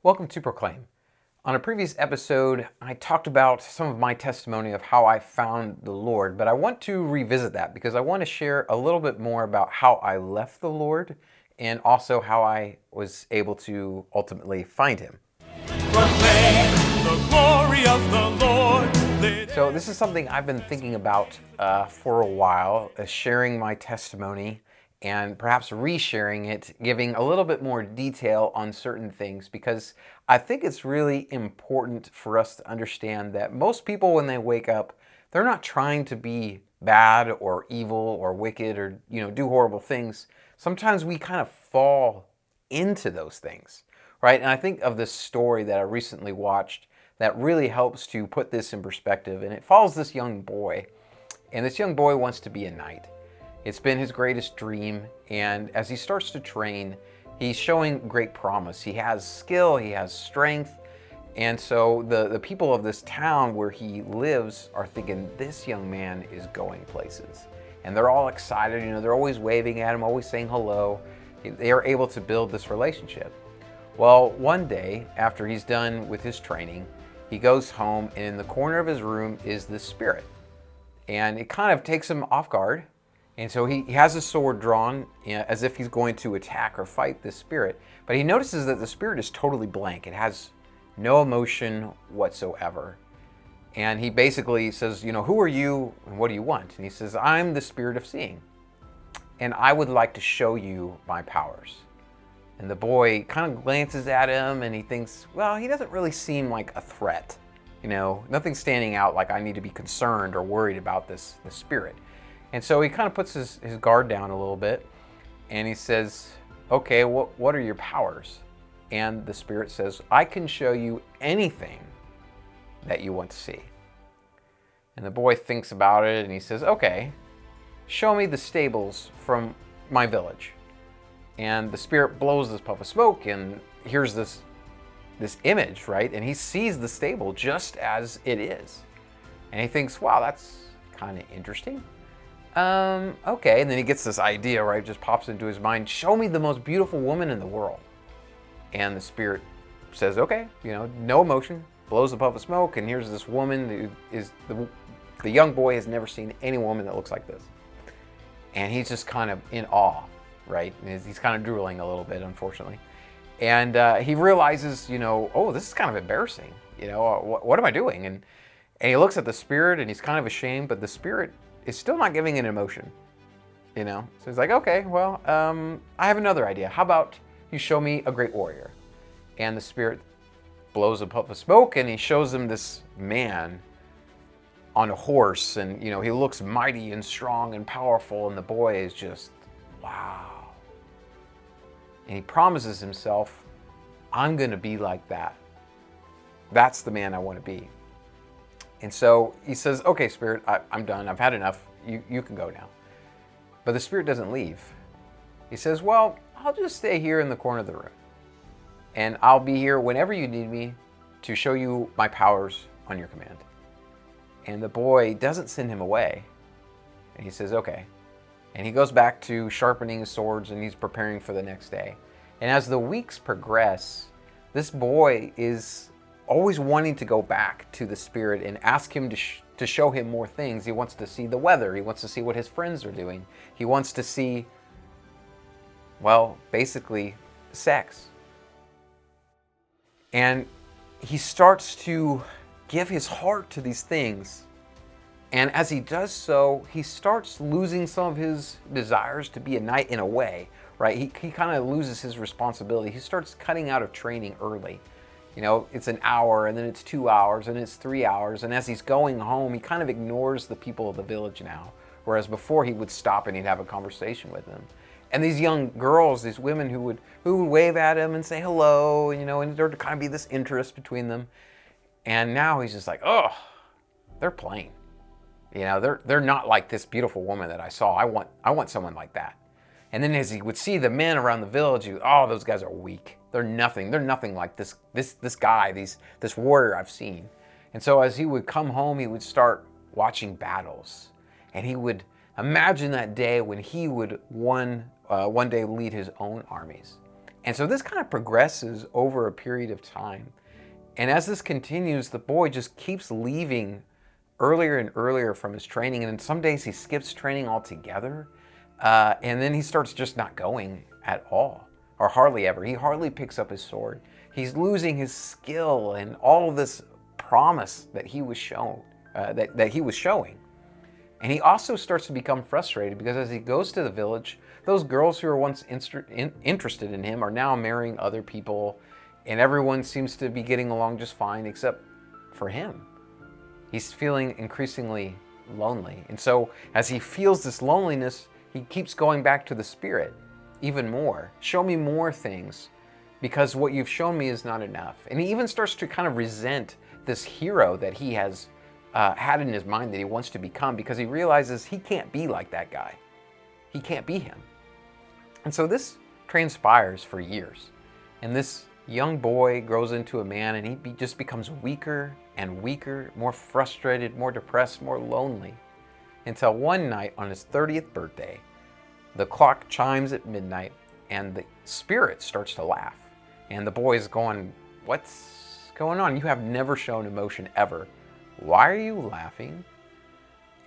Welcome to Proclaim. On a previous episode, I talked about some of my testimony of how I found the Lord, but I want to revisit that because I want to share a little bit more about how I left the Lord and also how I was able to ultimately find Him. Proclaim the glory of the Lord. So this is something I've been thinking about for a while, sharing my testimony and perhaps resharing it, giving a little bit more detail on certain things, because I think it's really important for us to understand that most people, when they wake up, they're not trying to be bad or evil or wicked or do horrible things. Sometimes we kind of fall into those things, right? And I think of this story that I recently watched that really helps to put this in perspective, and it follows this young boy, and this young boy wants to be a knight. It's been his greatest dream, and as he starts to train, he's showing great promise. He has skill, he has strength, and so the people of this town where he lives are thinking, this young man is going places. And they're all excited, they're always waving at him, always saying hello. They are able to build this relationship. Well, one day, after he's done with his training, he goes home, and in the corner of his room is this spirit. And it kind of takes him off guard. And so he has his sword drawn as if he's going to attack or fight this spirit. But he notices that the spirit is totally blank. It has no emotion whatsoever. And he basically says, who are you and what do you want? And he says, I'm the spirit of seeing. And I would like to show you my powers. And the boy kind of glances at him and he thinks, well, he doesn't really seem like a threat. Nothing's standing out like I need to be concerned or worried about this spirit. And so he kind of puts his guard down a little bit and he says, okay, what are your powers? And the spirit says, I can show you anything that you want to see. And the boy thinks about it and he says, okay, show me the stables from my village. And the spirit blows this puff of smoke and here's this image, right? And he sees the stable just as it is. And he thinks, wow, that's kind of interesting. Okay, and then he gets this idea, right? It just pops into his mind. Show me the most beautiful woman in the world. And the spirit says, okay, no emotion, blows a puff of smoke, and here's this woman who is, the young boy has never seen any woman that looks like this. And he's just kind of in awe, right? And he's kind of drooling a little bit, unfortunately. And he realizes, oh, this is kind of embarrassing. What am I doing? And he looks at the spirit and he's kind of ashamed, but the spirit is still not giving an emotion, So he's like, okay, well, I have another idea. How about you show me a great warrior? And the spirit blows a puff of smoke and he shows him this man on a horse. And, he looks mighty and strong and powerful. And the boy is just, wow. And he promises himself, I'm going to be like that. That's the man I want to be. And so he says, okay, spirit, I'm done. I've had enough. You can go now. But the spirit doesn't leave. He says, well, I'll just stay here in the corner of the room. And I'll be here whenever you need me to show you my powers on your command. And the boy doesn't send him away. And he says, okay. And he goes back to sharpening his swords and he's preparing for the next day. And as the weeks progress, this boy is always wanting to go back to the spirit and ask him to show him more things. He wants to see the weather. He wants to see what his friends are doing. He wants to see, well, basically sex. And he starts to give his heart to these things. And as he does so, he starts losing some of his desires to be a knight in a way, right? He kind of loses his responsibility. He starts cutting out of training early. It's an hour, and then it's 2 hours, and it's 3 hours. And as he's going home, he kind of ignores the people of the village now. Whereas before he would stop and he'd have a conversation with them. And these young girls, these women who would wave at him and say hello, and there would kind of be this interest between them. And now he's just like, oh, they're plain. They're not like this beautiful woman that I saw. I want someone like that. And then as he would see the men around the village, those guys are weak. They're nothing. They're nothing like this guy, this warrior I've seen. And so as he would come home, he would start watching battles. And he would imagine that day when he would one day lead his own armies. And so this kind of progresses over a period of time. And as this continues, the boy just keeps leaving earlier and earlier from his training. And then some days he skips training altogether. And then he starts just not going at all, or hardly ever. He hardly picks up his sword. He's losing his skill and all of this promise that he was shown, that he was showing. And he also starts to become frustrated because as he goes to the village, those girls who were once interested in him are now marrying other people, and everyone seems to be getting along just fine except for him. He's feeling increasingly lonely. And so as he feels this loneliness, he keeps going back to the Spirit even more. Show me more things, because what you've shown me is not enough. And he even starts to kind of resent this hero that he has had in his mind that he wants to become, because he realizes he can't be like that guy. He can't be him. And so this transpires for years. And this young boy grows into a man, and he just becomes weaker and weaker, more frustrated, more depressed, more lonely, until one night on his 30th birthday, the clock chimes at midnight and the Spirit starts to laugh. And the boy is going, "What's going on? You have never shown emotion ever. Why are you laughing?"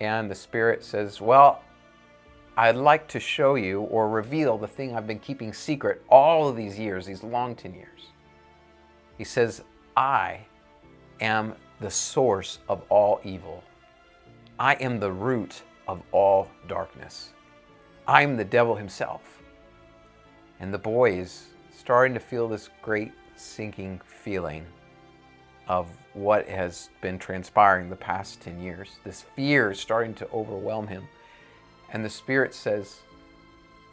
And the Spirit says, "Well, I'd like to show you or reveal the thing I've been keeping secret all of these years, these long 10 years. He says, I am the source of all evil. I am the root of all darkness. I am the devil himself." And the boy is starting to feel this great sinking feeling of what has been transpiring the past 10 years. This fear is starting to overwhelm him. And the Spirit says,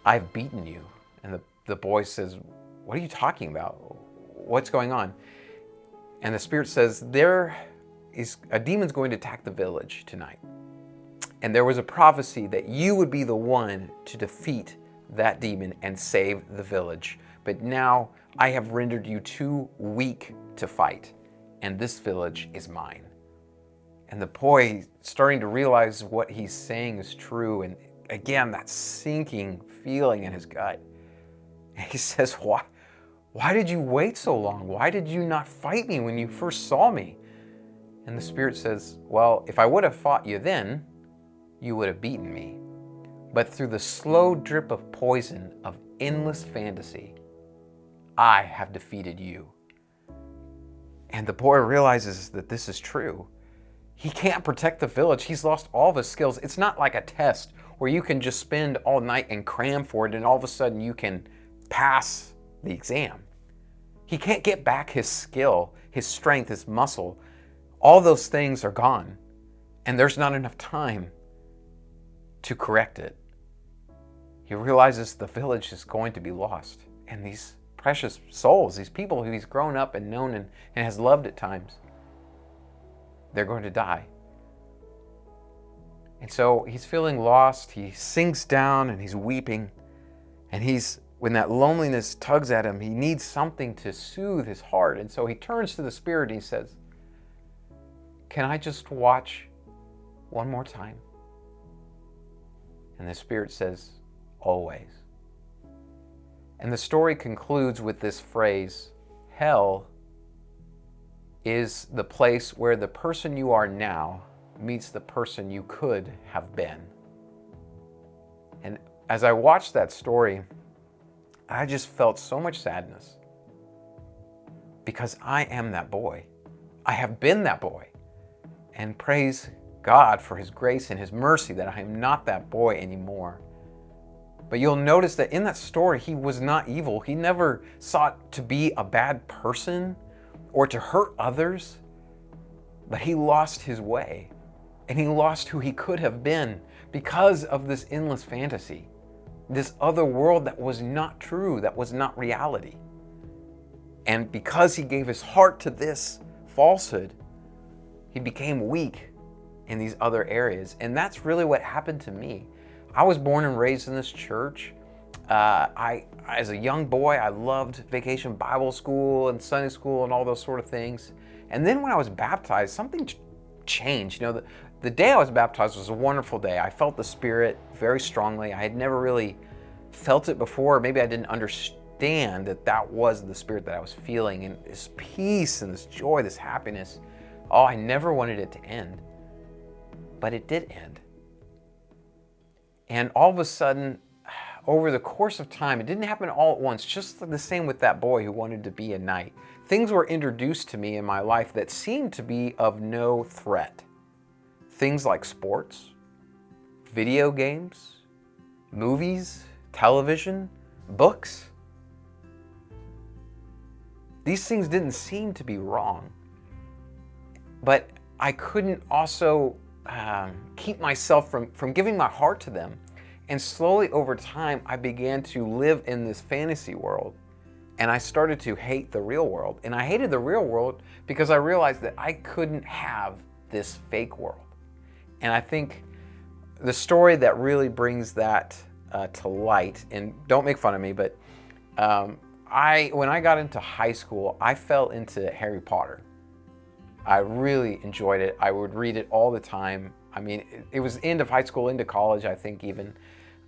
"I've beaten you." And the boy says, "What are you talking about? What's going on?" And the Spirit says, "There is a demon's going to attack the village tonight. And there was a prophecy that you would be the one to defeat that demon and save the village. But now I have rendered you too weak to fight, and this village is mine." And the boy starting to realize what he's saying is true. And again, that sinking feeling in his gut. And he says, Why did you wait so long? Why did you not fight me when you first saw me?" And the Spirit says, "Well, if I would have fought you then, you would have beaten me. But through the slow drip of poison of endless fantasy, I have defeated you." And the boy realizes that this is true. He can't protect the village. He's lost all of his skills. It's not like a test where you can just spend all night and cram for it and all of a sudden you can pass the exam. He can't get back his skill, his strength, his muscle. All those things are gone, and there's not enough time to correct it. He realizes the village is going to be lost, and these precious souls, these people who he's grown up and known and has loved at times, they're going to die. And so he's feeling lost. He sinks down and he's weeping, and when that loneliness tugs at him, he needs something to soothe his heart. And so he turns to the Spirit and he says, "Can I just watch one more time?" And the Spirit says, "Always." And the story concludes with this phrase, "Hell is the place where the person you are now meets the person you could have been." And as I watched that story, I just felt so much sadness, because I am that boy. I have been that boy. And praise God for His grace and His mercy that I am not that boy anymore. But you'll notice that in that story, he was not evil. He never sought to be a bad person or to hurt others, but he lost his way, and he lost who he could have been because of this endless fantasy, this other world that was not true, that was not reality. And because he gave his heart to this falsehood, he became weak in these other areas. And that's really what happened to me. I was born and raised in this church. As a young boy, I loved Vacation Bible School and Sunday school and all those sort of things. And then when I was baptized, something changed. You know, the day I was baptized was a wonderful day. I felt the Spirit very strongly. I had never really felt it before. Maybe I didn't understand that that was the spirit that I was feeling, and this peace and this joy, this happiness. Oh, I never wanted it to end, but it did end. And all of a sudden, over the course of time, it didn't happen all at once, just the same with that boy who wanted to be a knight. Things were introduced to me in my life that seemed to be of no threat. Things like sports, video games, movies, television, books. These things didn't seem to be wrong, but I couldn't also keep myself from giving my heart to them. And slowly over time, I began to live in this fantasy world, and I started to hate the real world. And I hated the real world because I realized that I couldn't have this fake world. And I think the story that really brings that to light, and don't make fun of me, but when I got into high school, I fell into Harry Potter. I really enjoyed it. I would read it all the time. I mean, it was end of high school, into college, I think even.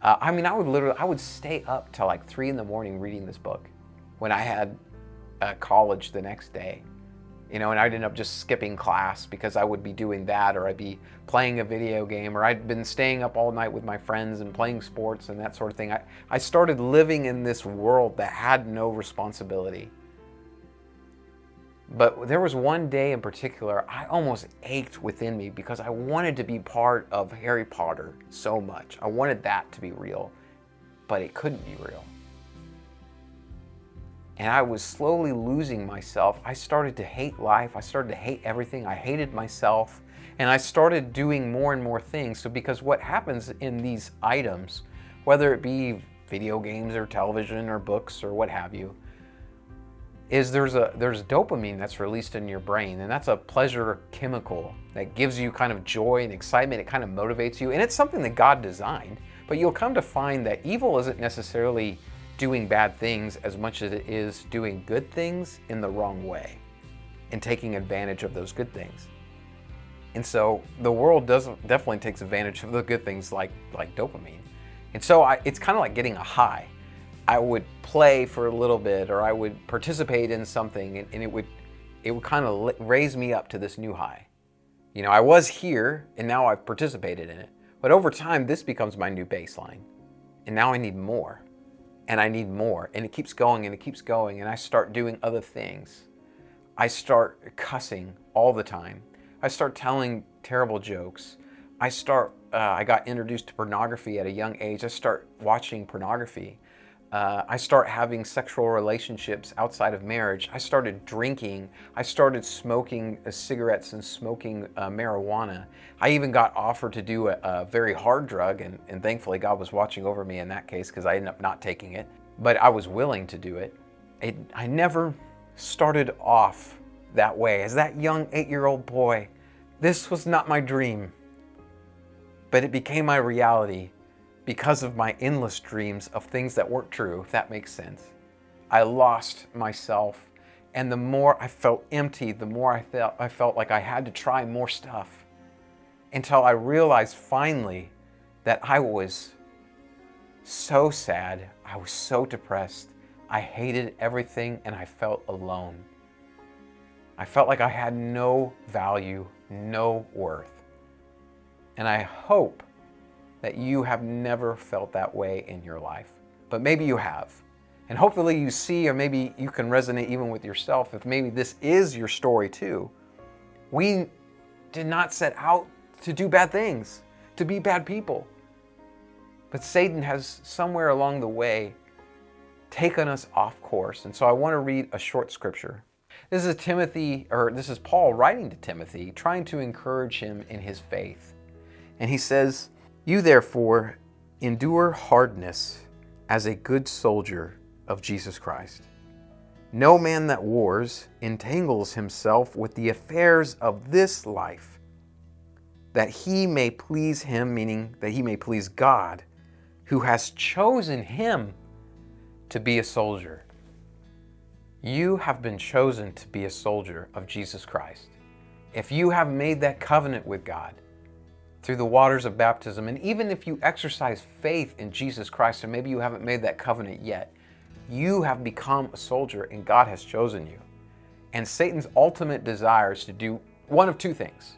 I would stay up till like 3 a.m. reading this book when I had college the next day. And I'd end up just skipping class because I would be doing that, or I'd be playing a video game, or I'd been staying up all night with my friends and playing sports and that sort of thing. I started living in this world that had no responsibility. But there was one day in particular, I almost ached within me because I wanted to be part of Harry Potter so much. I wanted that to be real, but it couldn't be real. And I was slowly losing myself. I started to hate life. I started to hate everything. I hated myself. And I started doing more and more things. So because what happens in these items, whether it be video games or television or books or what have you, is there's dopamine that's released in your brain, and that's a pleasure chemical that gives you kind of joy and excitement. It kind of motivates you, and it's something that God designed. But you'll come to find that evil isn't necessarily doing bad things as much as it is doing good things in the wrong way and taking advantage of those good things. And so the world definitely takes advantage of the good things like dopamine. And so it's kind of like getting a high. I would play for a little bit, or I would participate in something, and it would kind of raise me up to this new high. I was here, and now I've participated in it. But over time, this becomes my new baseline. And now I need more. And I need more. And it keeps going, and it keeps going, and I start doing other things. I start cussing all the time. I start telling terrible jokes. I got introduced to pornography at a young age. I start watching pornography. I start having sexual relationships outside of marriage. I started drinking. I started smoking cigarettes and smoking marijuana. I even got offered to do a very hard drug, and thankfully God was watching over me in that case because I ended up not taking it. But I was willing to do it. I never started off that way. As that young 8-year-old boy, this was not my dream, but it became my reality because of my endless dreams of things that weren't true, if that makes sense. I lost myself, and the more I felt empty, the more I felt like I had to try more stuff, until I realized finally that I was so sad, I was so depressed, I hated everything, and I felt alone. I felt like I had no value, no worth. And I hope that you have never felt that way in your life. But maybe you have. And hopefully you see, or maybe you can resonate even with yourself, if maybe this is your story too. We did not set out to do bad things, to be bad people. But Satan has somewhere along the way taken us off course. And so I want to read a short scripture. This is Paul writing to Timothy, trying to encourage him in his faith. And he says, "You therefore endure hardness as a good soldier of Jesus Christ. No man that wars entangles himself with the affairs of this life, that he may please him," meaning that he may please God, "who has chosen him to be a soldier." You have been chosen to be a soldier of Jesus Christ. If you have made that covenant with God through the waters of baptism, and even if you exercise faith in Jesus Christ, and maybe you haven't made that covenant yet, You have become a soldier and God has chosen you. And Satan's ultimate desire is to do one of two things.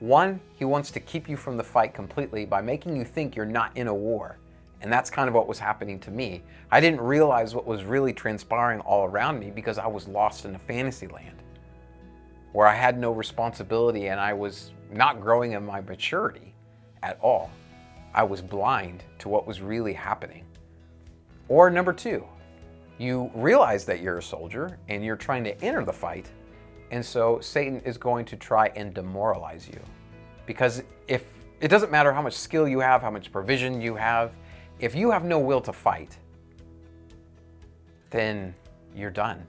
One, he wants to keep you from the fight completely by making you think you're not in a war. And that's kind of what was happening to me. I didn't realize what was really transpiring all around me because I was lost in a fantasy land where I had no responsibility and I was not growing in my maturity at all. I was blind to what was really happening. Or number two, you realize that you're a soldier and you're trying to enter the fight, and so Satan is going to try and demoralize you. Because if it doesn't matter how much skill you have, how much provision you have, if you have no will to fight, then you're done.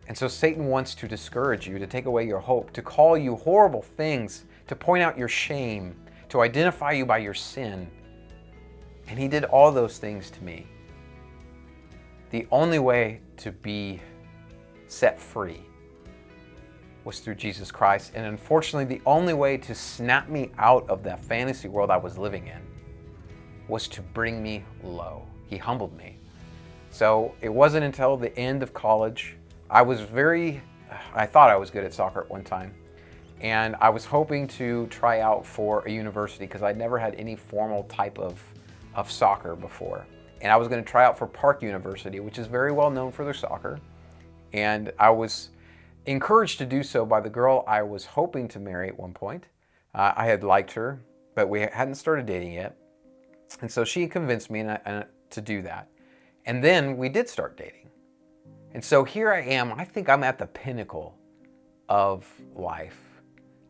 And so Satan wants to discourage you, to take away your hope, to call you horrible things, to point out your shame, to identify you by your sin. And he did all those things to me. The only way to be set free was through Jesus Christ. And unfortunately, the only way to snap me out of that fantasy world I was living in was to bring me low. He humbled me. So it wasn't until the end of college. I thought I was good at soccer at one time. And I was hoping to try out for a university because I'd never had any formal type of soccer before. And I was going to try out for Park University, which is very well known for their soccer. And I was encouraged to do so by the girl I was hoping to marry at one point. I had liked her, but we hadn't started dating yet. And so she convinced me to do that. And then we did start dating. And so here I am. I think I'm at the pinnacle of life.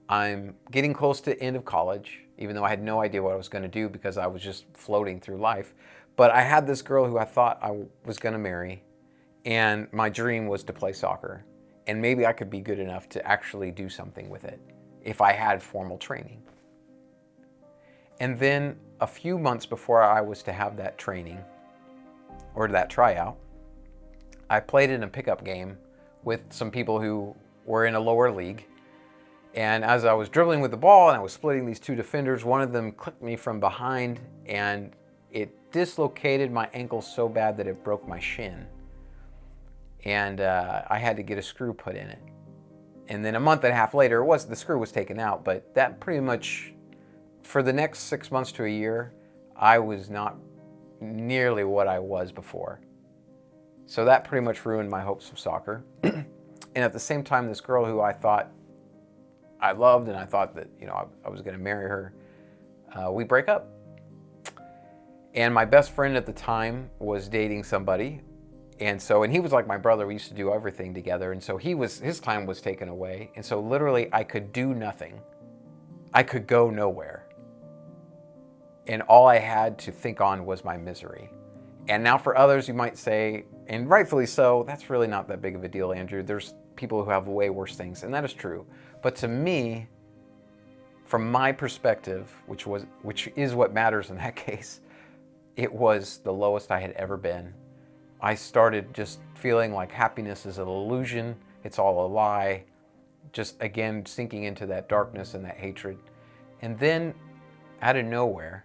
I'm getting close to the end of college, even though I had no idea what I was going to do because I was just floating through life. But I had this girl who I thought I was going to marry, and my dream was to play soccer. And maybe I could be good enough to actually do something with it if I had formal training. And then a few months before I was to have that training, or that tryout, I played in a pickup game with some people who were in a lower league. And as I was dribbling with the ball and I was splitting these two defenders, one of them clipped me from behind and it dislocated my ankle so bad that it broke my shin. And I had to get a screw put in it. And then a month and a half later, the screw was taken out, but that pretty much, for the next 6 months to a year, I was not nearly what I was before. So that pretty much ruined my hopes of soccer. And at the same time, this girl who I thought I loved and I thought that, I was going to marry her, we break up. And my best friend at the time was dating somebody. And he was like my brother. We used to do everything together. And so his time was taken away. And so literally I could do nothing. I could go nowhere. And all I had to think on was my misery. And now for others, you might say, and rightfully so, that's really not that big of a deal, Andrew. There's people who have way worse things, and that is true. But to me, from my perspective, which is what matters in that case, it was the lowest I had ever been. I started just feeling like happiness is an illusion, it's all a lie, just again sinking into that darkness and that hatred. And then out of nowhere,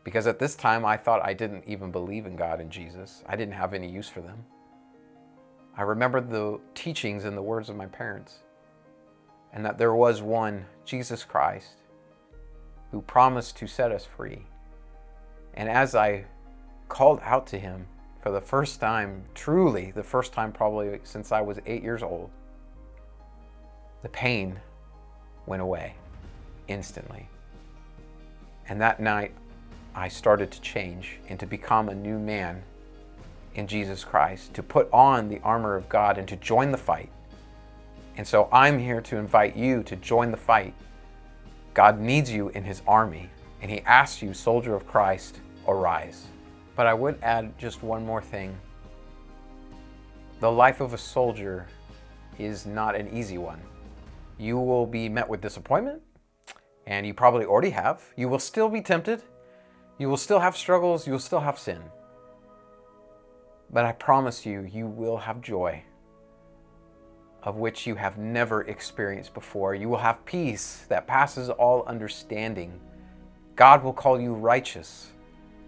because at this time I thought I didn't even believe in God and Jesus, I didn't have any use for them, I remembered the teachings and the words of my parents, and that there was one, Jesus Christ, who promised to set us free. And as I called out to him for the first time, truly the first time probably since I was 8 years old, the pain went away instantly. And that night, I started to change and to become a new man in Jesus Christ, to put on the armor of God and to join the fight. And so I'm here to invite you to join the fight. God needs you in his army, and he asks you, soldier of Christ, arise. But I would add just one more thing. The life of a soldier is not an easy one. You will be met with disappointment, and you probably already have. You will still be tempted. You will still have struggles. You will still have sin. But I promise you, you will have joy of which you have never experienced before. You will have peace that passes all understanding. God will call you righteous.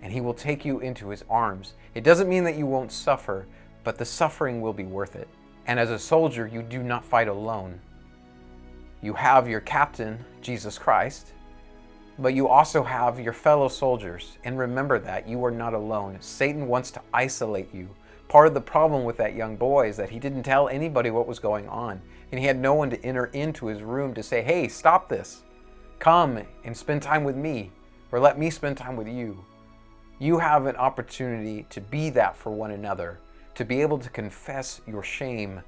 and he will take you into his arms. It doesn't mean that you won't suffer, but the suffering will be worth it. And as a soldier, you do not fight alone. You have your captain, Jesus Christ, but you also have your fellow soldiers. And remember that you are not alone. Satan wants to isolate you. Part of the problem with that young boy is that he didn't tell anybody what was going on, and he had no one to enter into his room to say, hey, stop this. Come and spend time with me, or let me spend time with you. You have an opportunity to be that for one another, to be able to confess your shame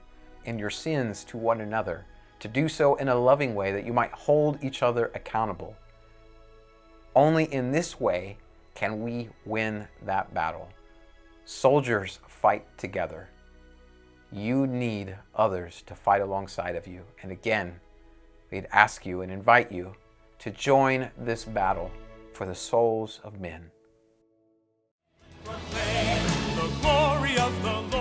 and your sins to one another, to do so in a loving way that you might hold each other accountable. Only in this way can we win that battle. Soldiers fight together. You need others to fight alongside of you. And again, we'd ask you and invite you to join this battle for the souls of men. Proclaim the glory of the Lord.